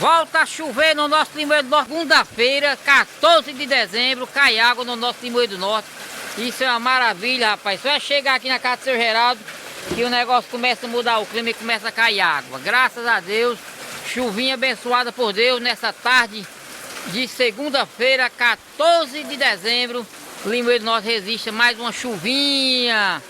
Volta a chover no nosso Limoeiro do Norte, segunda-feira, 14 de dezembro, cai água no nosso Limoeiro do Norte. Isso é uma maravilha, rapaz. Só é chegar aqui na casa do seu Geraldo que o negócio começa a mudar o clima e começa a cair água. Graças a Deus, chuvinha abençoada por Deus nessa tarde de segunda-feira, 14 de dezembro. O Limoeiro do Norte resiste a mais uma chuvinha.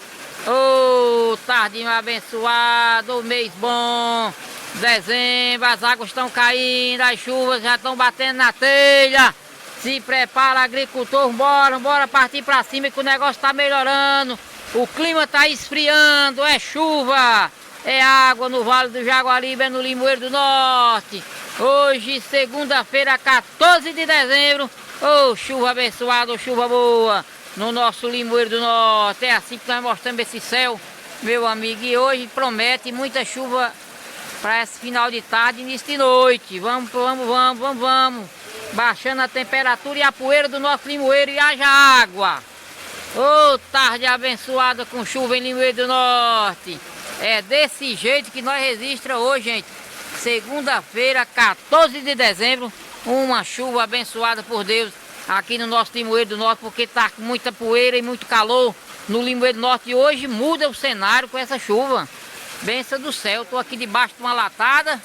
Ô, tardinho abençoado, o mês bom. Dezembro, as águas estão caindo, as chuvas já estão batendo na telha. Se prepara, agricultor, bora partir para cima que o negócio está melhorando. O clima está esfriando, é chuva, é água no Vale do Jaguaribe, é no Limoeiro do Norte. Hoje, segunda-feira, 14 de dezembro, ô, chuva abençoada, chuva boa, no nosso Limoeiro do Norte. É assim que nós mostramos esse céu, meu amigo, e hoje promete muita chuva para esse final de tarde, início de noite. Vamos. Baixando a temperatura e a poeira do nosso limoeiro e haja água. Ô, tarde abençoada com chuva em Limoeiro do Norte. É desse jeito que nós registramos hoje, gente. Segunda-feira, 14 de dezembro. Uma chuva abençoada por Deus aqui no nosso Limoeiro do Norte, porque tá com muita poeira e muito calor no Limoeiro do Norte. E hoje muda o cenário com essa chuva. Benção do céu, tô aqui debaixo de uma latada,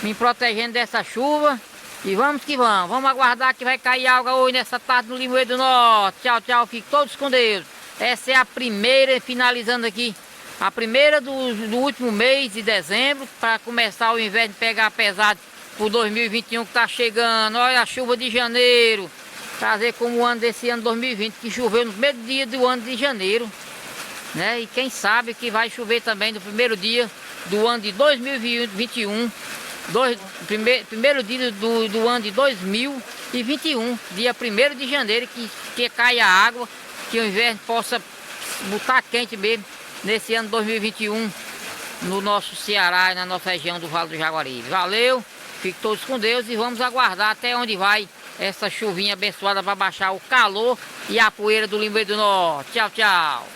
me protegendo dessa chuva. E vamos que vamos aguardar que vai cair água hoje nessa tarde no Limoeiro do Norte. Tchau, fiquem todos com Deus. Essa é a primeira, finalizando aqui, a primeira do último mês de dezembro, para começar o inverno pegar pesado por 2021 que tá chegando. Olha a chuva de janeiro, trazer como o ano desse ano 2020, que choveu no primeiro dia do ano de janeiro, né? E quem sabe que vai chover também no primeiro dia do ano de 2021, primeiro dia do ano de 2021, dia 1º de janeiro, que caia a água, que o inverno possa botar quente mesmo nesse ano 2021 no nosso Ceará e na nossa região do Vale do Jaguaribe. Valeu, fiquem todos com Deus e vamos aguardar até onde vai essa chuvinha abençoada para baixar o calor e a poeira do Limoeiro do Norte. Tchau.